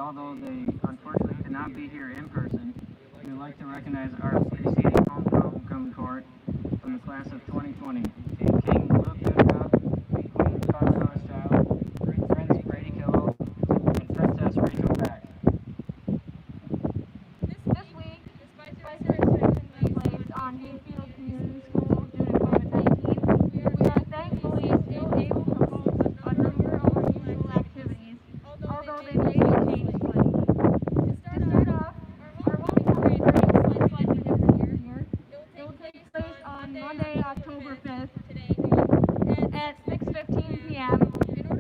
although they unfortunately cannot be here in person, we would like to recognize our preceding homecoming court from the class of 2020. King Luke Duca, Queen Carla Hochschild, Prince Brady Killow, and Princess Rachel Beck. This week, despite restrictions in place on Hayfield Community School due to COVID-19, we are thankfully still able to host a number of unusual activities, although they may be changed slightly. To start off, our homecoming parade is slightly different this year. It will take place on Monday, October 5th at 6:15 p.m.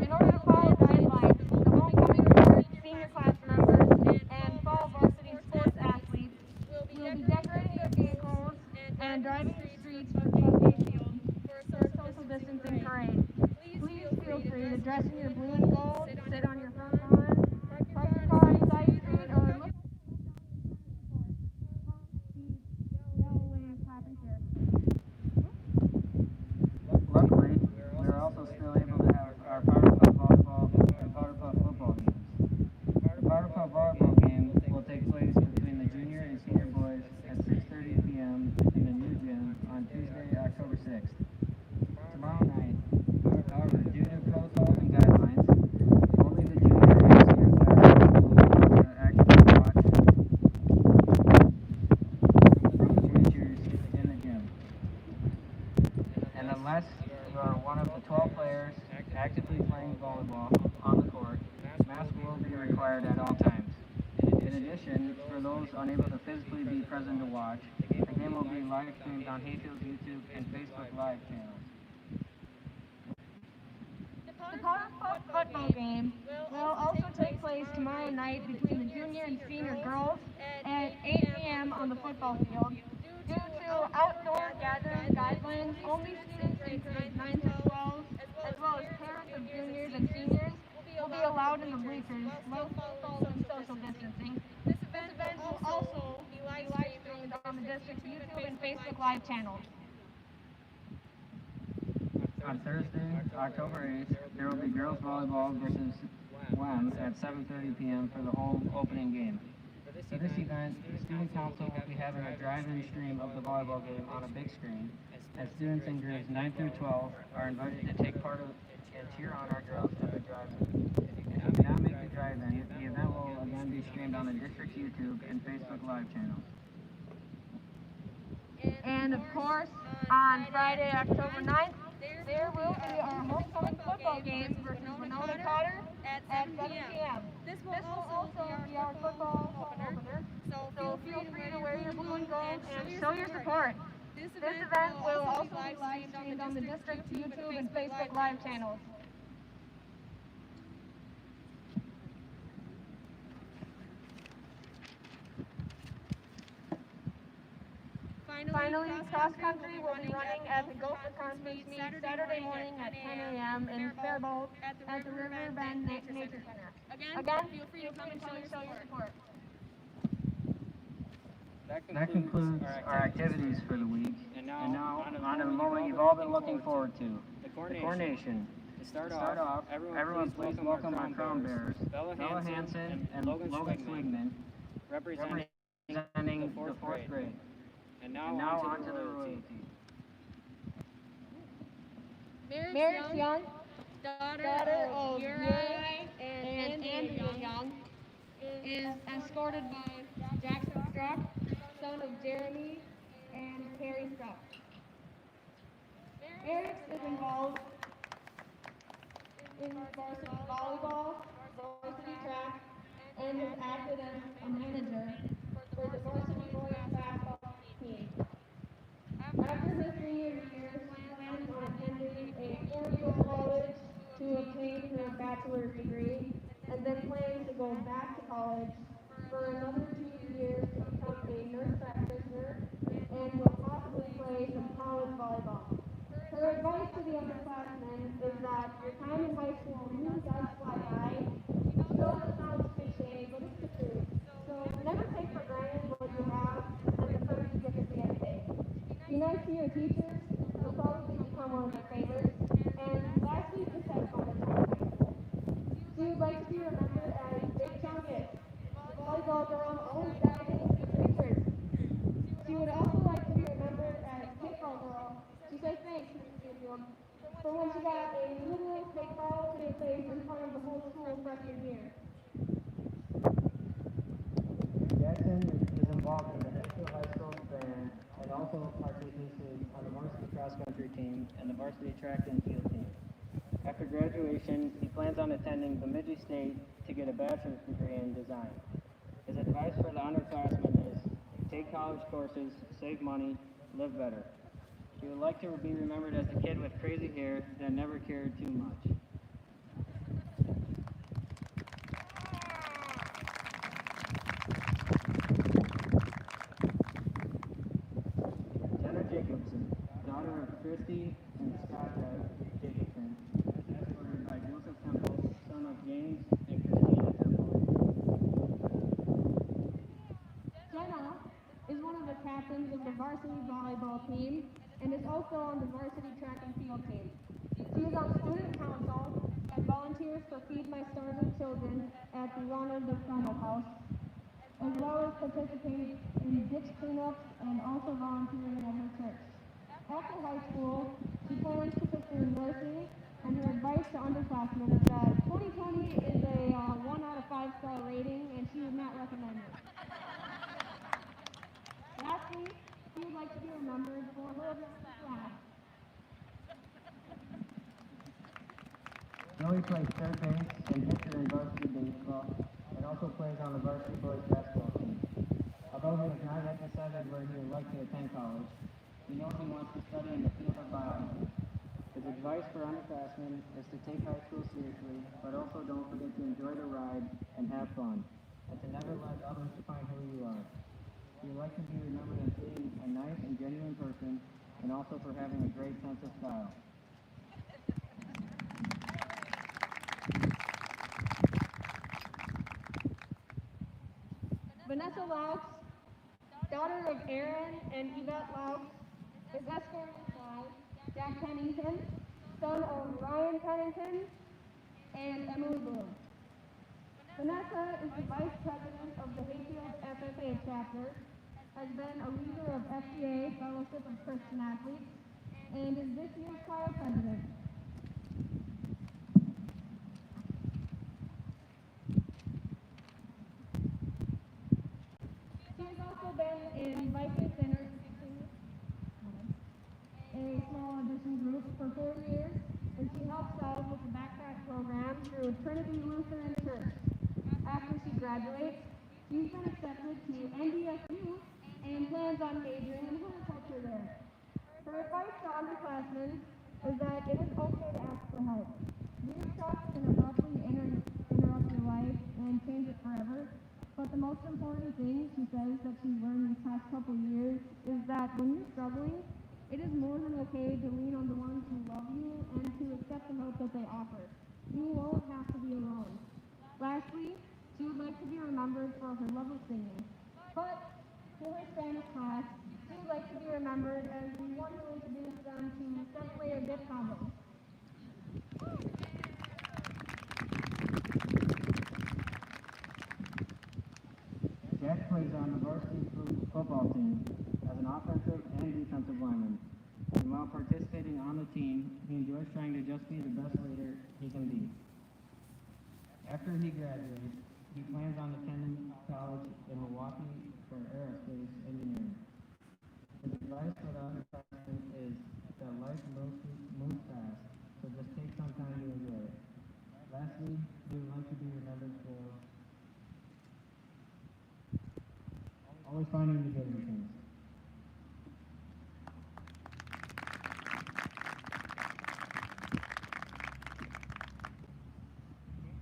In order to follow guidelines, the homecoming parade, senior class members, and fall varsity sports athletes will be decorating their vehicles and driving the streets of Hayfield for a social distancing parade. Please feel free to dress in your blue and gold, sit on your front lawn, park your car on Side Street, or look yellow wave clapping here. Luckily, we are also still able to have our Powder Puff volleyball and Powder Puff football games. The Powder Puff volleyball game will take place between the junior and senior boys at 6:30 p.m. in the new gym on Tuesday, October 6th. Tomorrow night, however, due to protocol and guidelines, only the junior and senior classes will be able to actively watch from the bleachers in the gym. And unless you are one of the 12 players actively playing volleyball on the court, masks will be required at all times. In addition, for those unable to physically be present to watch, the game will be live streamed on Hayfield's YouTube and Facebook Live channels. The Powder Puff football game will also take place tomorrow night between the junior and senior girls at 8 p.m. on the football field. Due to outdoor gathering guidelines, only students in grades 9 to 12, as well as parents of juniors and seniors, will be allowed in the bleachers while following social distancing. This event will also be live streamed on the district's YouTube and Facebook Live channels. On Thursday, October 8th, there will be girls volleyball versus WEM at 7:30 p.m. for the home opening game. For this event, the student council will be having a drive-in stream of the volleyball game on a big screen, as students in grades 9 through 12 are invited to take part and cheer on our girls at the drive-in. If you cannot make the drive-in, the event will again be streamed on the district's YouTube and Facebook Live channels. And of course, on Friday, October 9th, there will be our homecoming football game versus Winona Cotter at 7 p.m. This will also be our football opener, so feel free to wear your blue and gold and show your support. This event will also be live streamed on the district's YouTube and Facebook Live channels. Finally, cross country will be running at the Gopher Conference meet Saturday morning at 10 a.m. in Faribault at the River Bend Nature Center. Again, feel free to come and show your support. That concludes our activities for the week. And now, on to the moment you've all been looking forward to, the Coronation. To start off, everyone please welcome our crown bearers, Bella Hansen and Logan Swigman, representing the fourth grade. And now on to the royalty. Merritt Young, daughter of Uri and Andrea Young, is escorted by Jackson Struck, son of Jeremy and Carrie Struck. Merritt is involved in varsity volleyball, varsity track, and has acted as a manager for the varsity boys basketball team. After his senior year, she plans on attending a four-year college to obtain her bachelor's degree, and then plans to go back to college for another 2 years to become a nurse practitioner and will possibly play some college volleyball. Her advice to the underclassmen is that your time in high school really does fly by. She knows it sounds cliche, but it's the truth. So never take for granted what you have and the first you get to see every day. Be nice to your teachers, you'll probably become one of their favorites. And lastly, just have fun in high school. She would like to be remembered as Big Chungus. always diving into research. She would also like to be remembered as kickball girl. She says thanks, Mrs. Newfield, for when she got a literal fake ball to her face in front of the whole school freshman year. Jackson is involved in the Hatfield High School band and also participates on the varsity cross country team and the varsity track and field team. After graduation, he plans on attending Bemidji State to get a bachelor's degree in design. His advice for the underclassmen is take college courses, save money, live better. He would like to be remembered as the kid with crazy hair that never cared too much. Jenna Jacobson, daughter of Christy and Scott Jacobson, is escorted by Joseph Temple, son of James and Christina Temple. Jenna is one of the captains of the varsity volleyball team and is also on the varsity track and field team. She is on student council and volunteers for Feed My Starving Children at the Ronald McDonald House, as well as participating in ditch cleanups and also volunteering at her church. After high school, she plans to pursue nursing, and her advice to underclassmen is that 2020 is a 1 out of 5 star rating, and she would not recommend it. Lastly, she would like to be remembered for her laugh. Joey plays third base and pitcher in varsity baseball and also plays on the varsity boys basketball team. Although he has not yet decided where he would like to attend college, he knows he wants to study in the field of biology. His advice for underclassmen is to take high school seriously, but also don't forget to enjoy the ride and have fun, and to never let others define who you are. He would like to be remembered as being a nice and genuine person, and also for having a great sense of style. Vanessa Laux, daughter of Aaron and Yvette Laux, is escorted by Jack Pennington, son of Ryan Pennington and Emily Bloom. Vanessa is the vice president of the Hayfield FFA chapter, has been a leader of FCA Fellowship of Christian Athletes, and is this year's choir president. She has also been in Viking Sinners, a small audition group, for 4 years, and she helps out with the backpack program through Trinity Lutheran Church. After she graduates, she's been accepted to NDSU and plans on majoring in horticulture there. Her advice to underclassmen is that it is okay to ask for help. These shocks can abruptly interrupt your life and change it forever. But the most important thing she says that she's learned these past couple years is that when you're struggling, it is more than okay to lean on the ones who love you and to accept the help that they offer. You won't have to be alone. Lastly, she would like to be remembered for her love of singing. But to her Spanish class, she would like to be remembered as the one who introduced them to seven-layer dip combos. Jack plays on the varsity football team as an offensive and defensive lineman. And while participating on the team, he enjoys trying to just be the best leader he can be. After he graduates, he plans on attending college in Milwaukee for aerospace engineering. His advice for the underclassmen is that life moves fast, so just take some time to enjoy it. Lastly, he would like to be remembered for always finding the good in things.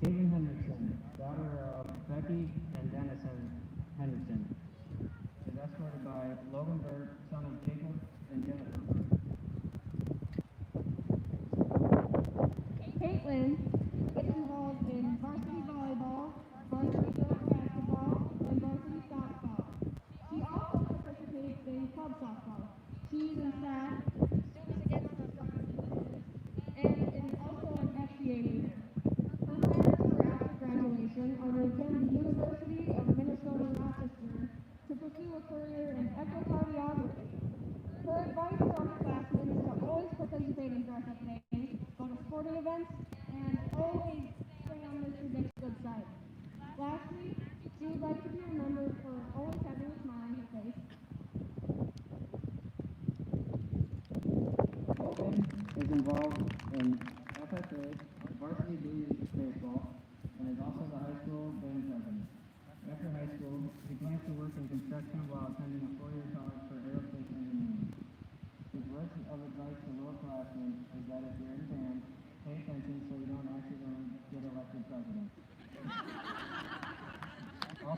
Caitlin Henderson, daughter of Becky and Dennis Henderson, is escorted by Logan Burke, son of Jacob and Jennifer Burke. Caitlin gets involved in varsity volleyball, varsity girls basketball, and varsity softball. She also participates in club softball. She's in staff, Students Against the Soccer, and is also an FCA leader. Her plans for after graduation are to attend the University of Minnesota Rochester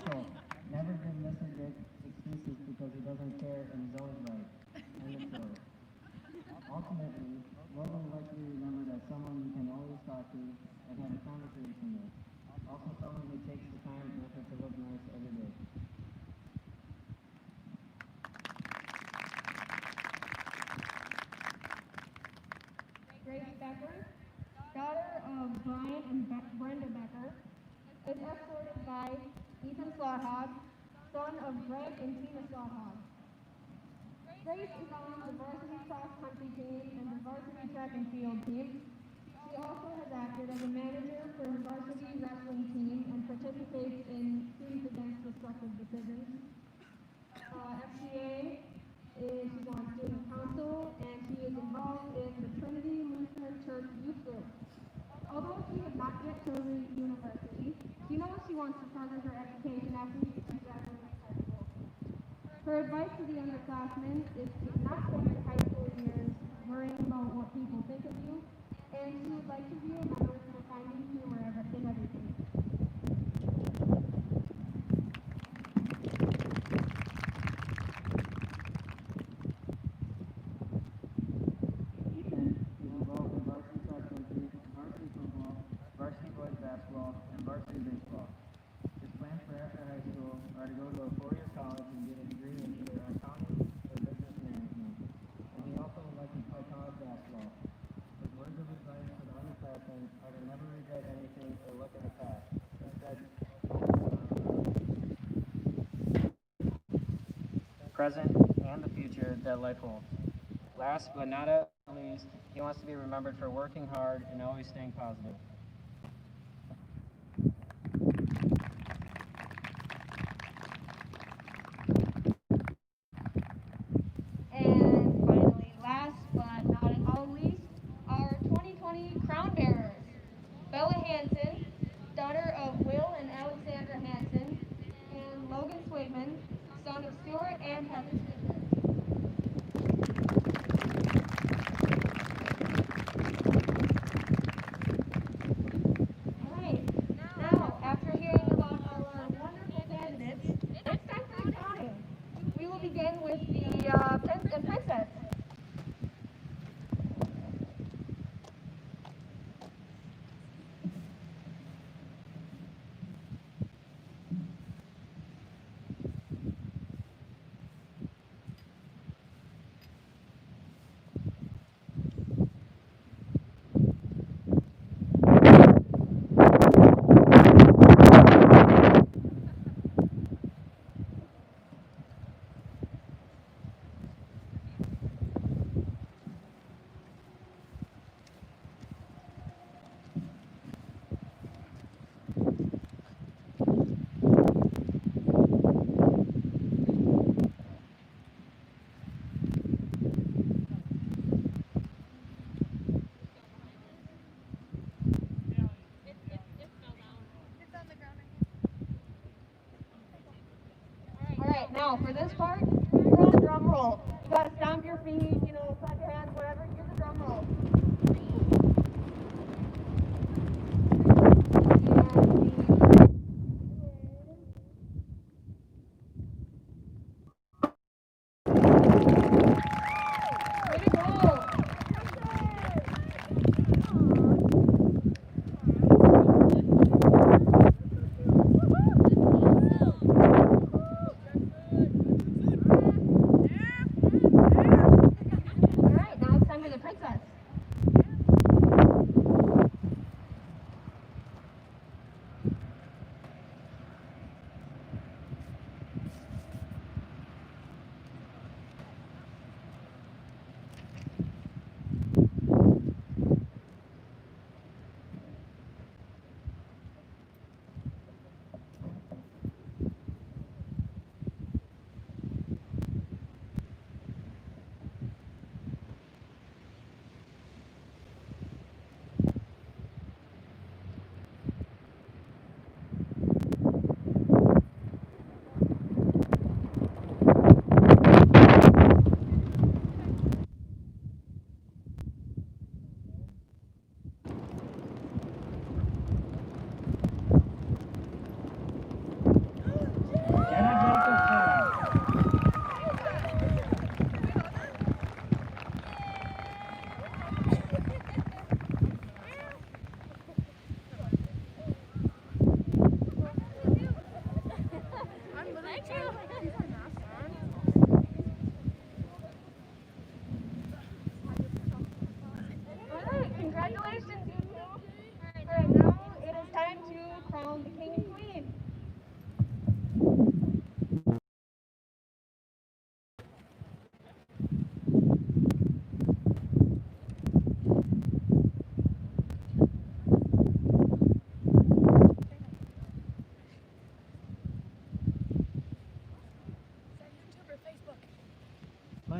Mitchell never did listen to excuses because he doesn't care and he's always right. End of story. Ultimately, Logan would like to be remembered as someone you can always talk to and have a conversation with. Also someone who takes the time and effort to look nice every day. Grace Becker, daughter of Brian and Brenda Becker, is escorted by Ethan Slaughthog, son of Greg and Tina Slaughthog. Grace is on the varsity cross country team and the varsity track and field team. She also has acted as a manager for the varsity wrestling team and participates in Students Against Destructive Decisions. FCA she's on student council and she is involved in the Trinity Lutheran Church Youth Group. Although she has not yet chosen university, she knows she wants to further her education after she graduates high school. Her advice to the underclassmen is to not spend your high school years worrying about what people think of you, and she would like to be remembered for finding humor in everything. Ethan is involved in varsity cross country, varsity football, varsity boys basketball, and varsity baseball. His plans for after high school are to go to a 4-year college and get a degree in either accounting or business management. And he also would like to play college basketball. His words of advice to the underclassmen are to never regret anything or look in the past. Instead, present and the future that life holds. Last but not least, he wants to be remembered for working hard and always staying positive. And finally, last but not least, our 2020 crown bearers. Bella Hansen, daughter of Will and Alexandra Hansen, and Logan Swaitman, son of Stuart and Heather Swaitman. All right, now after hearing about our wonderful candidates, it's time for the counting. We will begin with the Prince and Princess. All right, now for this part, you're on drum roll. You gotta stomp your feet, clap your hands, whatever. Here's the drum roll. Way to go! All right, now it's time for the princess.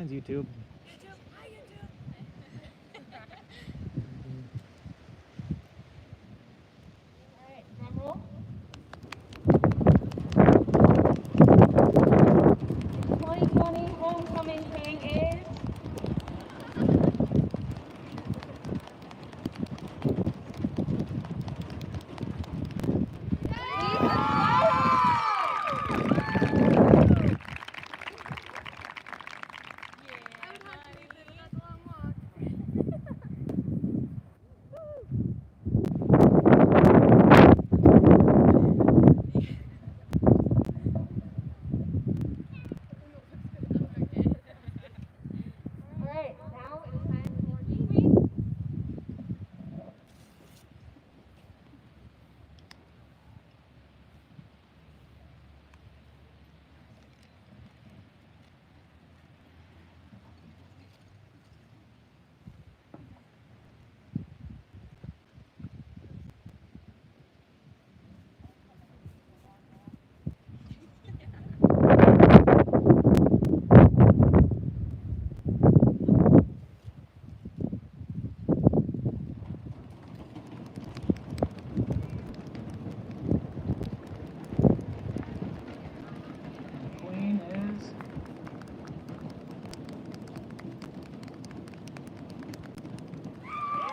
friends, YouTube. Alright, drum roll. 2020 homecoming king is Alright, now it is time for Kiwi. Queen is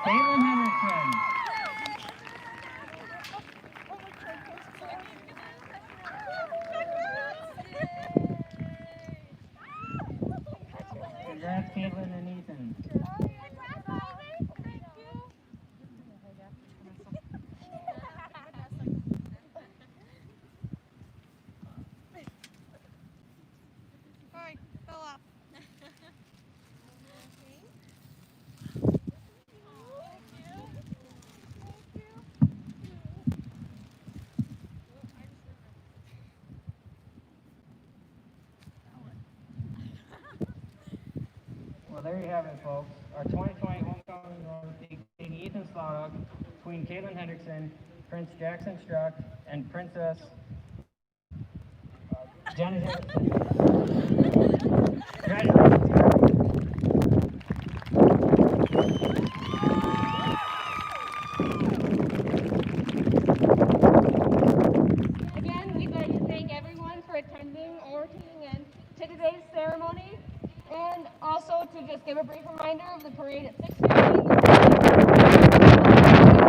Caitlin Henderson. Congrats, Caitlin and Ethan. Sorry, fell off. Well, there you have it, folks. Our 2020 homecoming will be Ethan Slaughter, Queen Caitlin Hendrickson, Prince Jackson Struck, and Princess Janet Hendrickson. Congratulations. Again, we'd like to thank everyone for attending or tuning in to today's ceremony, and also to just give a brief reminder of the parade at 6:15.